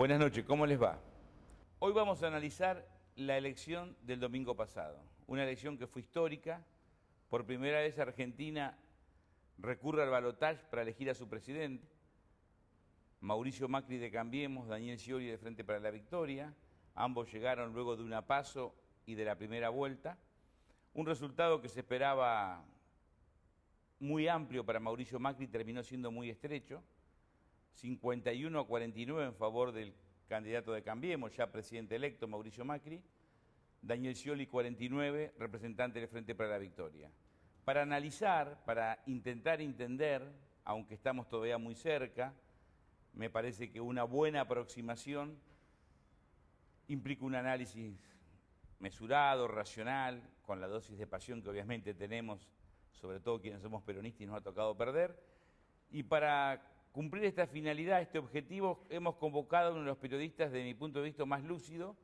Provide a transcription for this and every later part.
Buenas noches, ¿cómo les va? Hoy vamos a analizar la elección del domingo pasado, una elección que fue histórica. Por primera vez Argentina recurre al balotaje para elegir a su presidente. Mauricio Macri de Cambiemos, Daniel Scioli de Frente para la Victoria. Ambos llegaron luego de una PASO y de la primera vuelta. Un resultado que se esperaba muy amplio para Mauricio Macri terminó siendo muy estrecho. 51 a 49 en favor del candidato de Cambiemos, ya presidente electo, Mauricio Macri. Daniel Scioli 49, representante del Frente para la Victoria. Para analizar, para intentar entender, aunque estamos todavía muy cerca, me parece que una buena aproximación implica un análisis mesurado, racional, con la dosis de pasión que obviamente tenemos, sobre todo quienes somos peronistas y nos ha tocado perder. Y para cumplir esta finalidad, este objetivo, hemos convocado a uno de los periodistas, de mi punto de vista, más lúcido,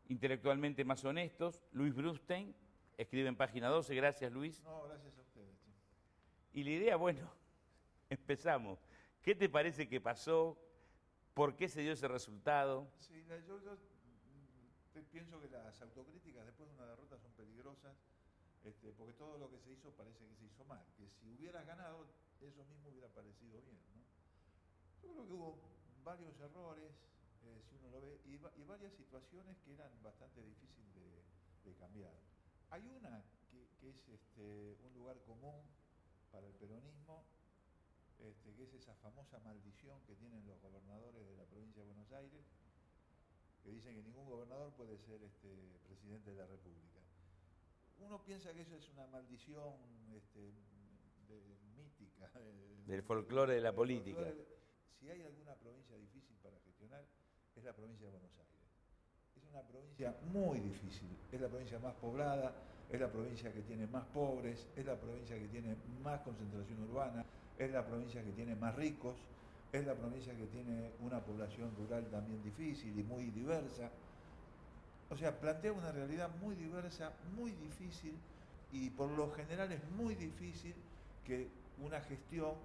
intelectualmente más honestos, Luis Brustein, escribe en Página 12. Gracias, Luis. No, gracias a ustedes. Sí. Y la idea, bueno, empezamos. ¿Qué te parece que pasó? ¿Por qué se dio ese resultado? Sí, pienso que las autocríticas después de una derrota son peligrosas, porque todo lo que se hizo parece que se hizo mal. Que si hubieras ganado, eso mismo hubiera parecido bien, ¿no? Yo creo que hubo varios errores, si uno lo ve, y varias situaciones que eran bastante difíciles de cambiar. Hay una que es un lugar común para el peronismo, que es esa famosa maldición que tienen los gobernadores de la provincia de Buenos Aires, que dicen que ningún gobernador puede ser presidente de la República. Uno piensa que eso es una maldición mítica. Del folclore de la política. Si hay alguna provincia difícil para gestionar, es la provincia de Buenos Aires. Es una provincia muy difícil, es la provincia más poblada, es la provincia que tiene más pobres, es la provincia que tiene más concentración urbana, es la provincia que tiene más ricos, es la provincia que tiene una población rural también difícil y muy diversa. O sea, plantea una realidad muy diversa, muy difícil, y por lo general es muy difícil que una gestión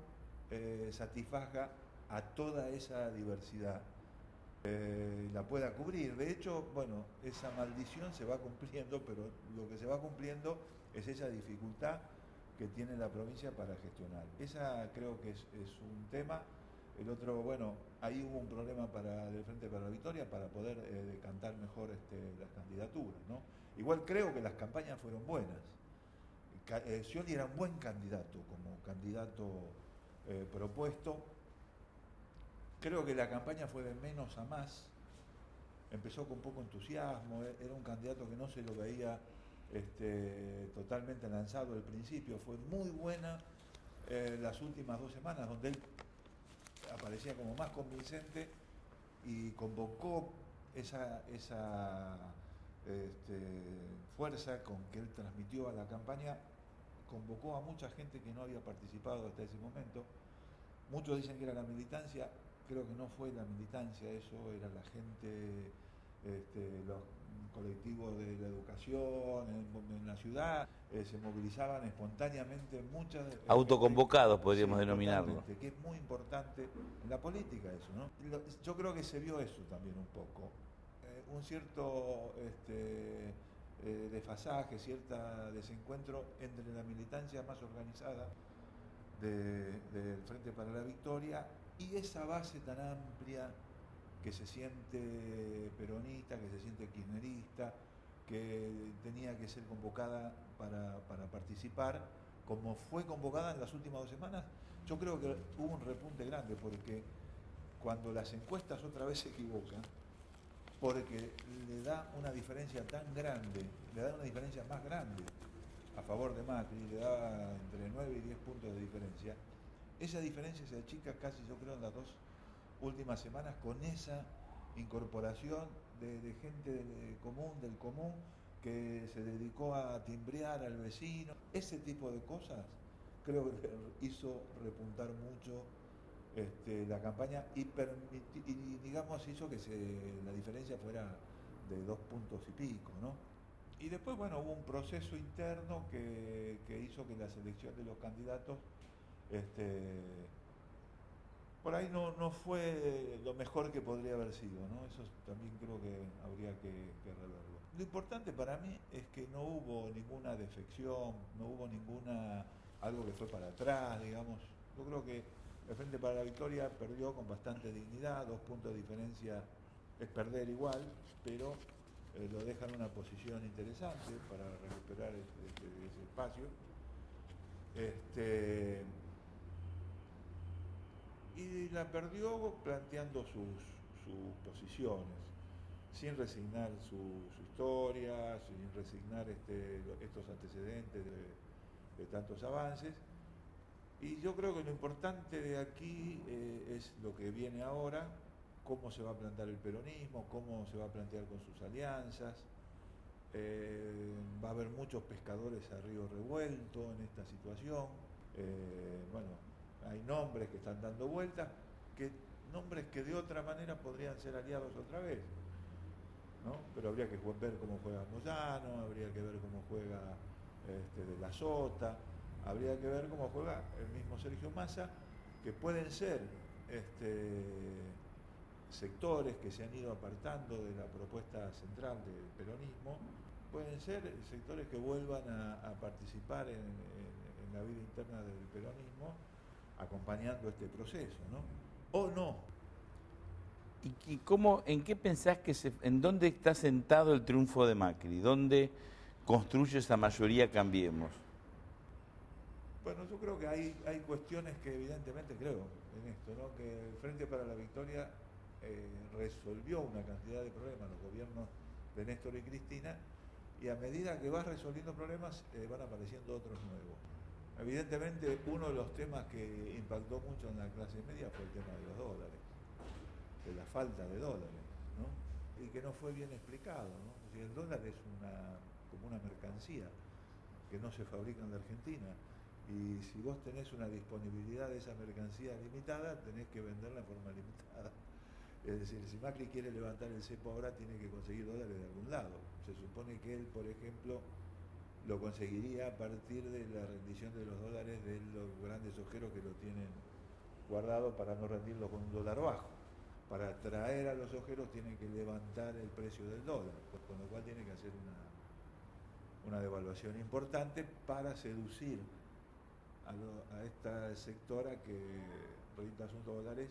satisfaga a toda esa diversidad. La pueda cubrir. De hecho, bueno, esa maldición se va cumpliendo, pero lo que se va cumpliendo es esa dificultad que tiene la provincia para gestionar. Esa creo que es un tema. El otro, bueno, ahí hubo un problema del Frente para la Victoria para poder decantar mejor las candidaturas, ¿no? Igual creo que las campañas fueron buenas. Scioli era un buen candidato, como candidato propuesto. Creo que la campaña fue de menos a más, empezó con poco entusiasmo, era un candidato que no se lo veía totalmente lanzado al principio. Fue muy buena las últimas 2 semanas, donde él aparecía como más convincente y convocó esa fuerza con que él transmitió a la campaña, convocó a mucha gente que no había participado hasta ese momento. Muchos dicen que era la militancia. Creo que no fue la militancia, eso era la gente, los colectivos de la educación en la ciudad, se movilizaban espontáneamente muchas... Autoconvocados, podríamos sí, denominarlo. que es muy importante en la política eso, ¿no? Yo creo que se vio eso también un poco, un cierto desfasaje, cierto desencuentro entre la militancia más organizada del Frente para la Victoria y esa base tan amplia que se siente peronista, que se siente kirchnerista, que tenía que ser convocada para participar, como fue convocada en las últimas 2 semanas. Yo creo que hubo un repunte grande, porque cuando las encuestas otra vez se equivocan, porque le da una diferencia tan grande, le da una diferencia más grande a favor de Macri, le da entre 9 y 10 puntos de diferencia. Esa diferencia se achica casi, yo creo, en las 2 últimas semanas, con esa incorporación de gente del común, que se dedicó a timbrear al vecino. Ese tipo de cosas creo que hizo repuntar mucho la campaña y digamos hizo que la diferencia fuera de 2 puntos y pico, ¿no? Y después, bueno, hubo un proceso interno que hizo que la selección de los candidatos por ahí no fue lo mejor que podría haber sido, ¿no? Eso también creo que habría que reverlo. Lo importante para mí es que no hubo ninguna defección, no hubo algo que fue para atrás, digamos. Yo creo que el Frente para la Victoria perdió con bastante dignidad, 2 puntos de diferencia es perder igual, pero lo deja en una posición interesante para recuperar ese espacio. Y la perdió planteando sus posiciones, sin resignar su historia, sin resignar estos antecedentes de tantos avances. Y yo creo que lo importante de aquí es lo que viene ahora, cómo se va a plantear el peronismo, cómo se va a plantear con sus alianzas. Va a haber muchos pescadores a río revuelto en esta situación. Bueno, hay nombres que están dando vueltas, nombres que de otra manera podrían ser aliados otra vez, ¿no? Pero habría que ver cómo juega Moyano, habría que ver cómo juega De la Sota, habría que ver cómo juega el mismo Sergio Massa, que pueden ser sectores que se han ido apartando de la propuesta central del peronismo, pueden ser sectores que vuelvan a participar en la vida interna del peronismo, acompañando este proceso, ¿no? O no. ¿Y cómo, en qué pensás en dónde está sentado el triunfo de Macri? ¿Dónde construye esa mayoría Cambiemos? Bueno, yo creo que hay cuestiones que evidentemente creo en esto, ¿no? Que el Frente para la Victoria resolvió una cantidad de problemas, los gobiernos de Néstor y Cristina, y a medida que vas resolviendo problemas van apareciendo otros nuevos. Evidentemente uno de los temas que impactó mucho en la clase media fue el tema de los dólares, de la falta de dólares, ¿no? Y que no fue bien explicado, ¿no? O sea, el dólar es como una mercancía que no se fabrica en la Argentina. Y si vos tenés una disponibilidad de esa mercancía limitada, tenés que venderla en forma limitada. Es decir, si Macri quiere levantar el cepo ahora, tiene que conseguir dólares de algún lado. Se supone que él, por ejemplo, lo conseguiría a partir de la rendición de los dólares de los grandes ojeros que lo tienen guardado para no rendirlo con un dólar bajo. Para atraer a los ojeros tienen que levantar el precio del dólar, con lo cual tiene que hacer una devaluación importante para seducir a esta sectora que rinda sus dólares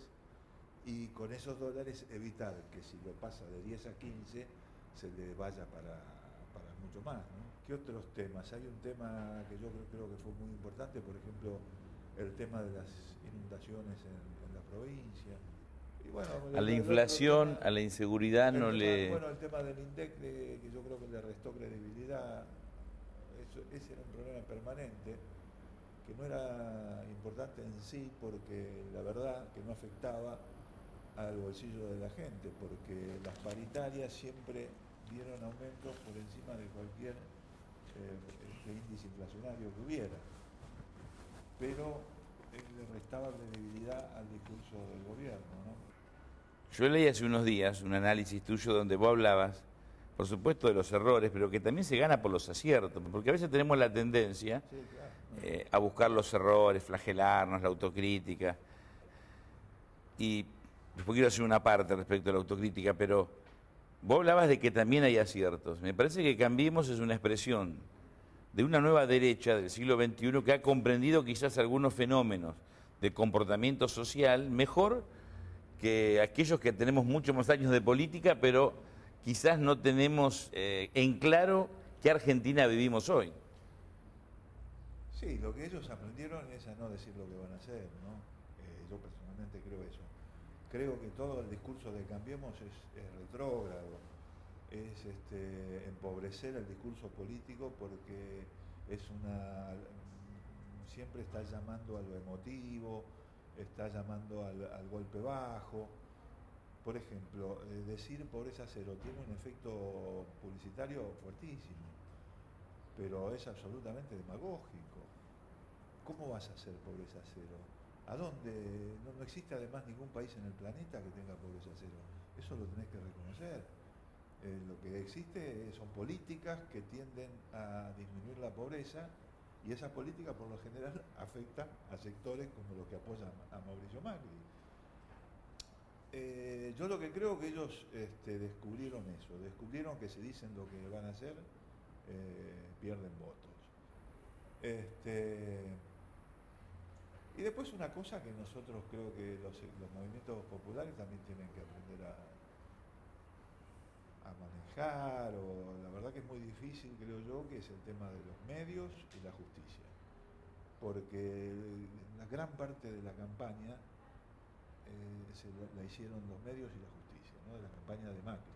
y con esos dólares evitar que si lo pasa de 10 a 15 se le vaya para mucho más, ¿no? ¿Qué otros temas? Hay un tema que yo creo que fue muy importante, por ejemplo, el tema de las inundaciones en la provincia. Y bueno, a la inflación, tema, a la inseguridad no le... Bueno, el tema del INDEC, que yo creo que le restó credibilidad, ese era un problema permanente, que no era importante en sí, porque la verdad que no afectaba al bolsillo de la gente, porque las paritarias siempre dieron aumentos por encima de cualquier índice inflacionario que hubiera, pero le restaba credibilidad al discurso del gobierno, ¿no? Yo leí hace unos días un análisis tuyo donde vos hablabas, por supuesto, de los errores, pero que también se gana por los aciertos, porque a veces tenemos la tendencia Sí, claro, a buscar los errores, flagelarnos, la autocrítica. Y después quiero hacer una parte respecto a la autocrítica, pero vos hablabas de que también hay aciertos. Me parece que Cambiemos es una expresión de una nueva derecha del siglo XXI que ha comprendido quizás algunos fenómenos de comportamiento social mejor que aquellos que tenemos muchos más años de política, pero quizás no tenemos en claro qué Argentina vivimos hoy. Sí, lo que ellos aprendieron es a no decir lo que van a hacer, ¿no? Yo personalmente creo eso. Creo que todo el discurso de Cambiemos es retrógrado, es empobrecer el discurso político porque siempre está llamando a lo emotivo, está llamando al golpe bajo. Por ejemplo, decir pobreza cero tiene un efecto publicitario fuertísimo, pero es absolutamente demagógico. ¿Cómo vas a hacer pobreza cero? ¿A dónde? No existe además ningún país en el planeta que tenga pobreza cero. Eso lo tenés que reconocer. Lo que existe son políticas que tienden a disminuir la pobreza y esas políticas por lo general afectan a sectores como los que apoyan a Mauricio Macri. Yo lo que creo que ellos descubrieron eso, descubrieron que si dicen lo que van a hacer, pierden votos. Y después una cosa que nosotros creo que los movimientos populares también tienen que aprender a manejar, o la verdad que es muy difícil, creo yo, que es el tema de los medios y la justicia. Porque la gran parte de la campaña la hicieron los medios y la justicia, ¿no? De la campaña de Macri.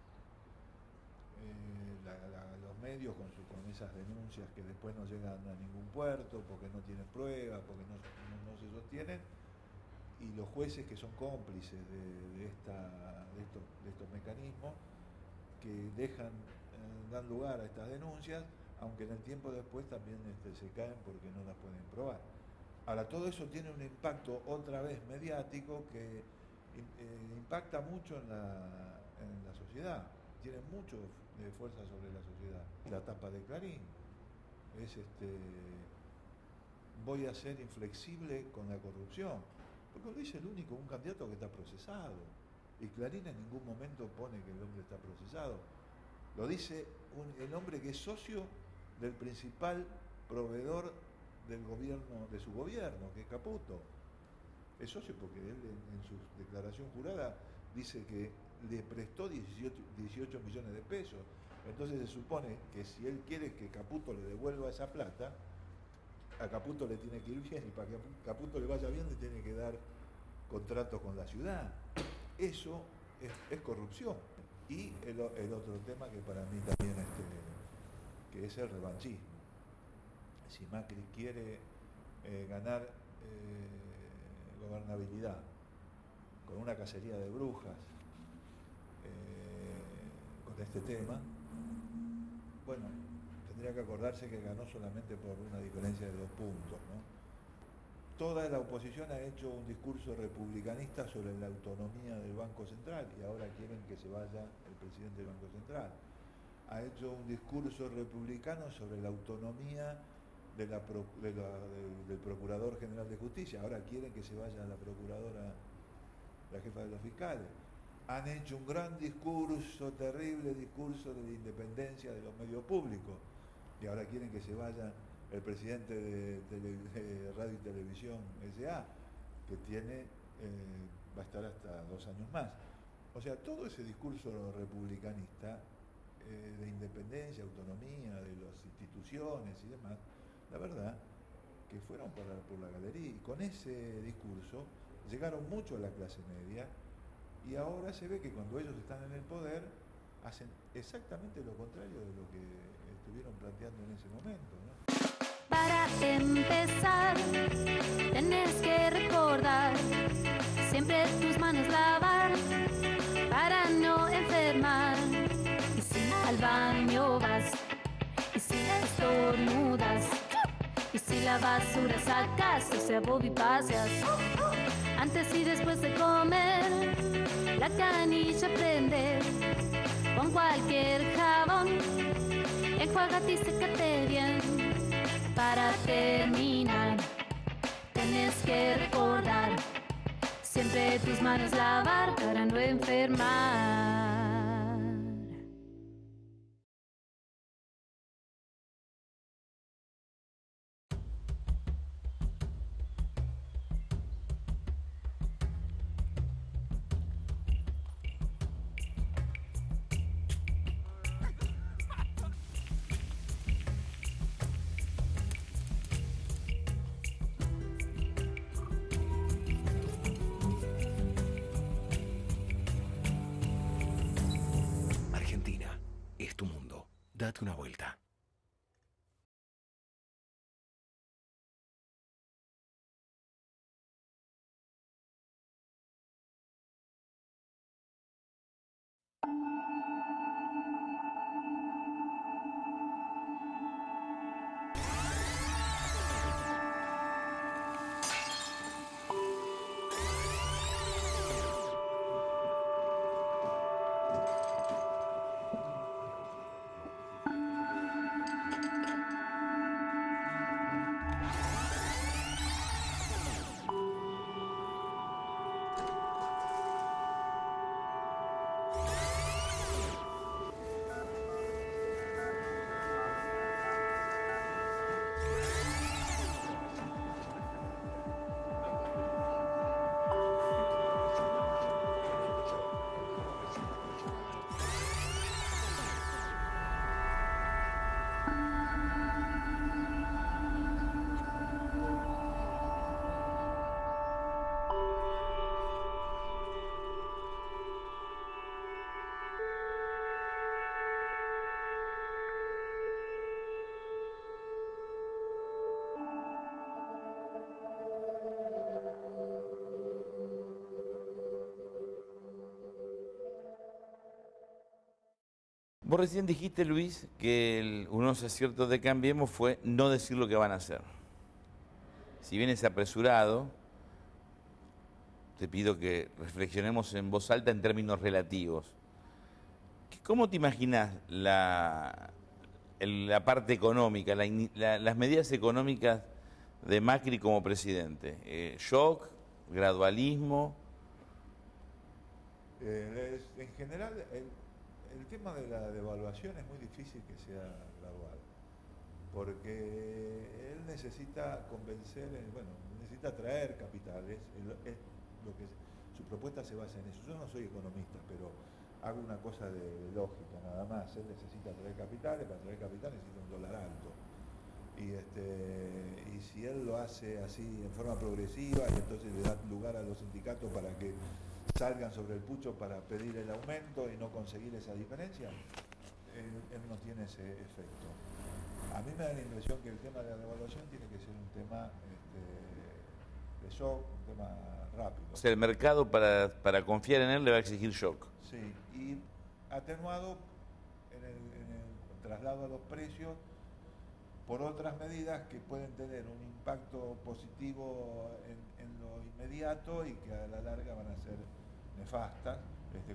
Los medios con esas denuncias que después no llegan a ningún puerto porque no tienen pruebas, porque no se sostienen, y los jueces que son cómplices de estos mecanismos que dan lugar a estas denuncias, aunque en el tiempo después también se caen porque no las pueden probar. Ahora, todo eso tiene un impacto otra vez mediático que impacta mucho en la sociedad, tiene mucho de fuerza sobre la sociedad. La tapa de Clarín es voy a ser inflexible con la corrupción, porque lo dice un candidato que está procesado, y Clarín en ningún momento pone que el hombre está procesado. Lo dice el hombre que es socio del principal proveedor del gobierno, de su gobierno, que es Caputo. Es socio porque él en su declaración jurada dice que le prestó 18 millones de pesos. Entonces se supone que si él quiere que Caputo le devuelva esa plata, a Caputo le tiene que ir bien, y para que a Caputo le vaya bien le tiene que dar contratos con la ciudad. Eso es corrupción. Y el otro tema que para mí también que es el revanchismo. Si Macri quiere ganar gobernabilidad con una cacería de brujas, con este tema, bueno, tendría que acordarse que ganó solamente por una diferencia de 2 puntos, ¿no? Toda la oposición ha hecho un discurso republicanista sobre la autonomía del Banco Central, y ahora quieren que se vaya el presidente del Banco Central. Ha hecho un discurso republicano sobre la autonomía del Procurador General de Justicia, ahora quieren que se vaya la Procuradora, la jefa de los fiscales. Han hecho un gran discurso, terrible discurso de la independencia de los medios públicos, y ahora quieren que se vaya el presidente de Radio y Televisión S.A., que va a estar hasta 2 años más. O sea, todo ese discurso republicanista de independencia, autonomía de las instituciones y demás, la verdad que fueron por la galería, y con ese discurso llegaron mucho a la clase media, y ahora se ve que cuando ellos están en el poder hacen exactamente lo contrario de lo que estuvieron planteando en ese momento, ¿no? Para empezar, tenés que recordar siempre tus manos lavar para no enfermar. Y si al baño vas, y si estornudas, y si la basura sacas, o sea, vos y paseas. Antes y después de comer, la canilla prende con cualquier jabón. Enjuágate y sécate bien. Para terminar, tenés que recordar siempre tus manos lavar para no enfermar. Es tu mundo. Date una vuelta. Vos recién dijiste, Luis, que unos aciertos de Cambiemos fue no decir lo que van a hacer. Si bien es apresurado, te pido que reflexionemos en voz alta en términos relativos. ¿Cómo te imaginas la parte económica, las medidas económicas de Macri como presidente? ¿Shock? ¿Gradualismo? En general, el tema de la devaluación es muy difícil que sea gradual, porque él necesita convencer, bueno, necesita atraer capitales, su propuesta se basa en eso. Yo no soy economista, pero hago una cosa de lógica nada más. Él necesita atraer capitales, para atraer capitales necesita un dólar alto. Y si él lo hace así en forma progresiva y entonces le da lugar a los sindicatos para que salgan sobre el pucho para pedir el aumento y no conseguir esa diferencia, él no tiene ese efecto. A mí me da la impresión que el tema de la devaluación tiene que ser un tema de shock, un tema rápido. O sea, el mercado para confiar en él le va a exigir shock. Sí, y atenuado en el traslado a los precios por otras medidas que pueden tener un impacto positivo en lo inmediato y que a la larga van a ser nefastas,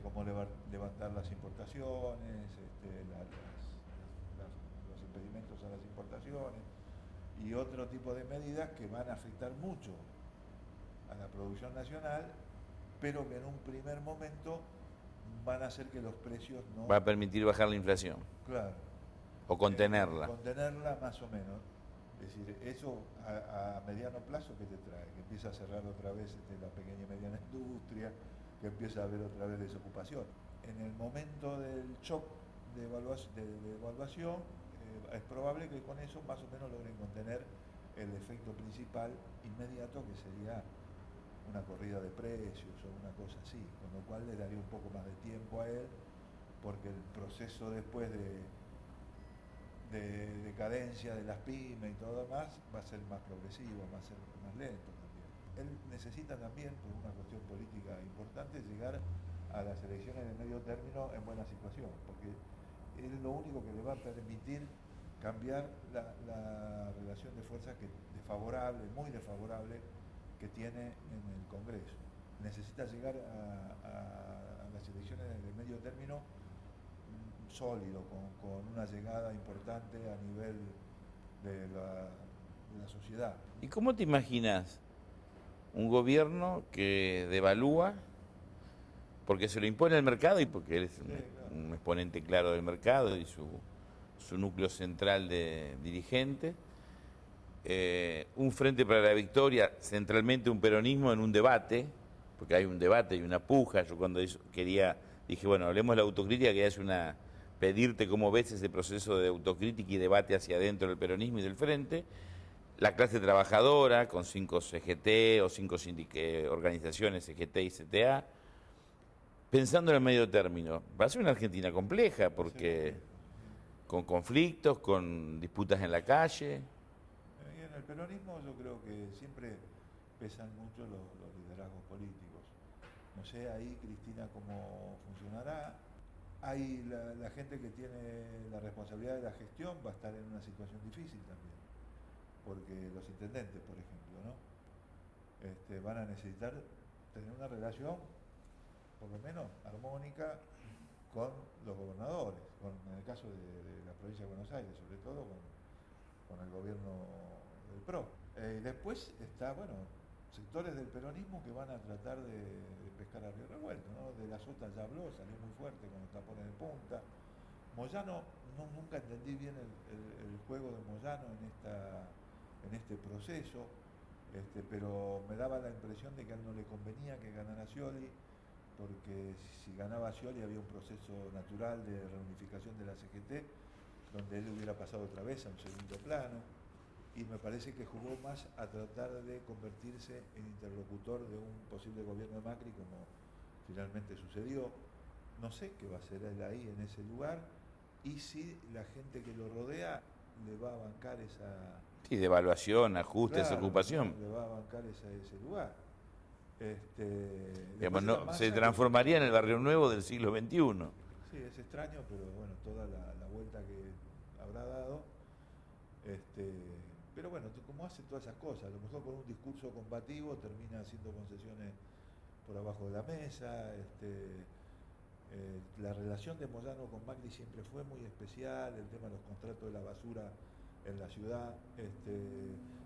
como levantar las importaciones, los impedimentos a las importaciones y otro tipo de medidas que van a afectar mucho a la producción nacional, pero que en un primer momento van a hacer que los precios no... Va a permitir bajar la inflación. Claro. O contenerla. Contenerla más o menos. Es decir, eso a mediano plazo, ¿qué te trae? Que empieza a cerrar otra vez la pequeña y mediana industria, que empieza a haber otra vez desocupación. En el momento del shock de devaluación, es probable que con eso más o menos logren contener el efecto principal inmediato, que sería una corrida de precios o una cosa así, con lo cual le daría un poco más de tiempo a él, porque el proceso después de decadencia de las pymes y todo demás va a ser más progresivo, va a ser más lento también. Él necesita también, por una cuestión política importante, llegar a las elecciones de medio término en buena situación, porque es lo único que le va a permitir cambiar la relación de fuerzas muy desfavorable que tiene en el Congreso. Necesita llegar a las elecciones de medio término sólido, con una llegada importante a nivel de la sociedad. ¿Y cómo te imaginas un gobierno que devalúa porque se lo impone el mercado y porque él es un exponente claro del mercado y su núcleo central de dirigente? Un Frente para la Victoria, centralmente un peronismo en un debate, porque hay un debate y una puja. Yo cuando dije, bueno, hablemos de la autocrítica, que es pedirte cómo ves ese proceso de autocrítica y debate hacia adentro del peronismo y del Frente. La clase trabajadora, con 5 CGT o 5 organizaciones CGT y CTA, pensando en el medio término. Va a ser una Argentina compleja, porque con conflictos, con disputas en la calle. Y en el peronismo yo creo que siempre pesan mucho los liderazgos políticos. No sé ahí, Cristina, cómo funcionará. Hay la gente que tiene la responsabilidad de la gestión va a estar en una situación difícil también, porque los intendentes, por ejemplo, ¿no? Van a necesitar tener una relación, por lo menos armónica, con los gobernadores, en el caso de la provincia de Buenos Aires, sobre todo con el gobierno del PRO. Después está, sectores del peronismo que van a tratar de pescar a río revuelto, ¿no? De la Sota ya habló, salió muy fuerte con los tapones de punta. Moyano, nunca entendí bien el juego de Moyano en este proceso, pero me daba la impresión de que a él no le convenía que ganara Scioli, porque si ganaba Scioli había un proceso natural de reunificación de la CGT, donde él hubiera pasado otra vez a un segundo plano. Y me parece que jugó más a tratar de convertirse en interlocutor de un posible gobierno de Macri, como finalmente sucedió. No sé qué va a hacer él ahí en ese lugar, y si la gente que lo rodea le va a bancar esa... Sí, devaluación, ajustes, claro, ocupación. Le va a bancar ese lugar. Digamos, se transformaría en el Barrio Nuevo del siglo XXI. Sí, es extraño, pero bueno, toda la vuelta que habrá dado. Pero bueno, como hace todas esas cosas, a lo mejor con un discurso combativo termina haciendo concesiones por abajo de la mesa. La relación de Moyano con Macri siempre fue muy especial, el tema de los contratos de la basura en la ciudad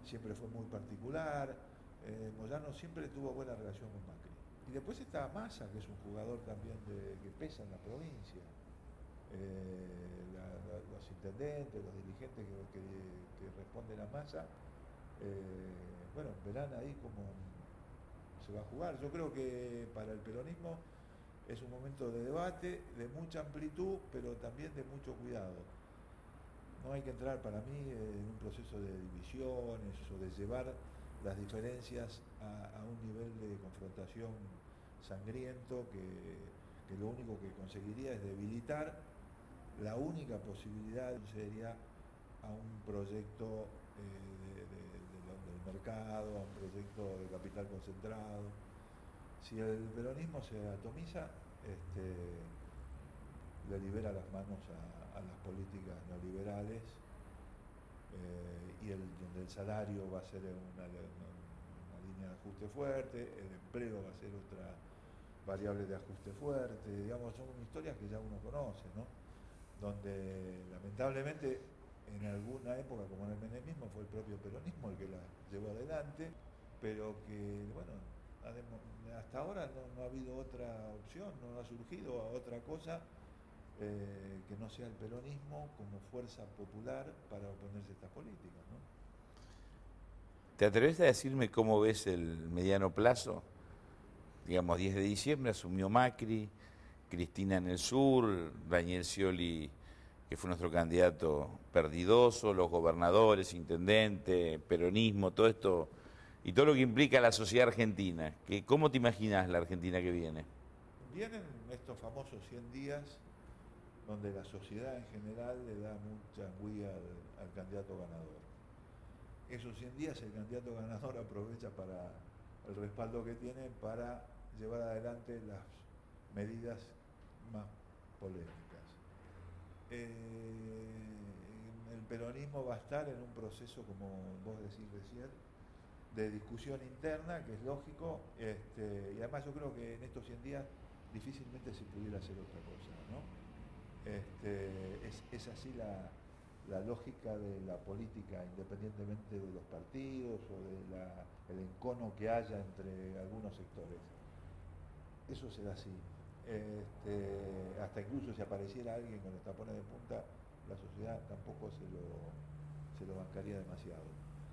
siempre fue muy particular. Moyano siempre tuvo buena relación con Macri. Y después está Massa, que es un jugador también que pesa en la provincia. Los intendentes, los dirigentes que responden a Massa, bueno, verán ahí cómo se va a jugar. Yo creo que para el peronismo es un momento de debate, de mucha amplitud, pero también de mucho cuidado. No hay que entrar para mí en un proceso de divisiones o de llevar las diferencias a un nivel de confrontación sangriento que lo único que conseguiría es debilitar la única posibilidad sería a un proyecto del mercado, a un proyecto de capital concentrado. Si el peronismo se atomiza, le libera las manos a las políticas neoliberales y donde el salario va a ser una línea de ajuste fuerte, el empleo va a ser otra variable de ajuste fuerte, digamos, son historias que ya uno conoce, ¿no? Donde lamentablemente en alguna época, como en el menemismo, fue el propio peronismo el que la llevó adelante, pero que, bueno, hasta ahora no ha habido otra opción, no ha surgido otra cosa que no sea el peronismo como fuerza popular para oponerse a estas políticas, ¿no? ¿Te atreves a decirme cómo ves el mediano plazo? Digamos, 10 de diciembre asumió Macri, Cristina en el sur, Daniel Scioli, que fue nuestro candidato perdidoso, los gobernadores, intendentes, peronismo, todo esto, y todo lo que implica la sociedad argentina. ¿Cómo te imaginas la Argentina que viene? Vienen estos famosos 100 días donde la sociedad en general le da mucha guía al candidato ganador. Esos 100 días el candidato ganador aprovecha para el respaldo que tiene para llevar adelante las medidas más polémicas. El peronismo va a estar en un proceso, como vos decís recién, de discusión interna, que es lógico, y además yo creo que en estos 100 días difícilmente se pudiera hacer otra cosa, ¿no? Es así la lógica de la política, independientemente de los partidos o del encono que haya entre algunos sectores. Eso será así. Hasta incluso si apareciera alguien con los tapones de punta, la sociedad tampoco se lo bancaría demasiado.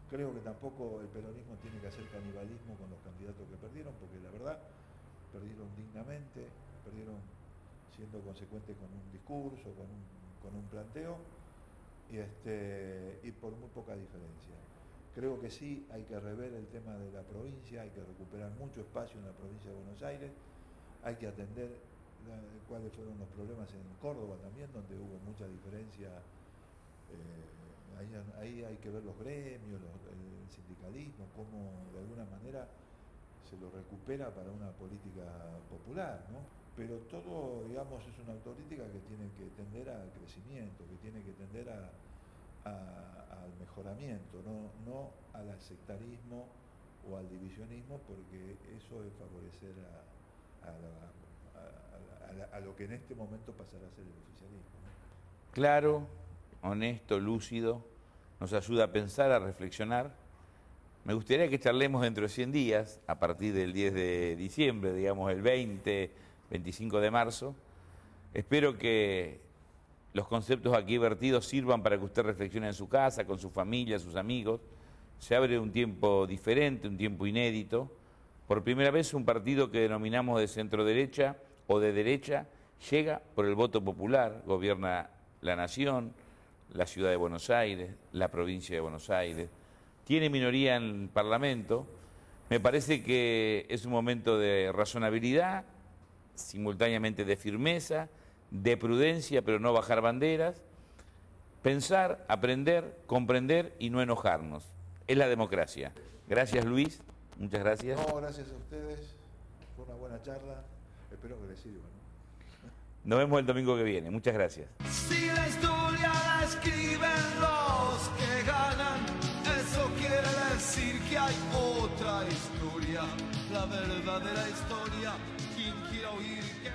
Creo que tampoco el peronismo tiene que hacer canibalismo con los candidatos que perdieron, porque la verdad, perdieron dignamente, perdieron siendo consecuentes con un discurso, con un planteo, y por muy poca diferencia. Creo que sí hay que rever el tema de la provincia, hay que recuperar mucho espacio en la provincia de Buenos Aires, hay que atender cuáles fueron los problemas en Córdoba también, donde hubo mucha diferencia. Ahí hay que ver los gremios, el sindicalismo, cómo de alguna manera se lo recupera para una política popular, ¿no? Pero todo, digamos, es una autocrítica que tiene que tender al crecimiento, que tiene que tender al mejoramiento, no al sectarismo o al divisionismo, porque eso es favorecer a lo que en este momento pasará a ser el oficialismo, ¿no? Claro, honesto, lúcido, nos ayuda a pensar, a reflexionar. Me gustaría que charlemos dentro de 100 días, a partir del 10 de diciembre, digamos el 20, 25 de marzo. Espero que los conceptos aquí vertidos sirvan para que usted reflexione en su casa, con su familia, sus amigos. Se abre un tiempo diferente, un tiempo inédito. Por primera vez un partido que denominamos de centro-derecha o de derecha llega por el voto popular, gobierna la nación, la ciudad de Buenos Aires, la provincia de Buenos Aires, tiene minoría en el Parlamento. Me parece que es un momento de razonabilidad, simultáneamente de firmeza, de prudencia, pero no bajar banderas, pensar, aprender, comprender y no enojarnos. Es la democracia. Gracias, Luis. Muchas gracias. No, gracias a ustedes. Fue una buena charla. Espero que les sirva, ¿no? Nos vemos el domingo que viene. Muchas gracias. Si la historia la escriben los que ganan, eso quiere decir que hay otra historia, la verdadera historia. Quien quiera oír que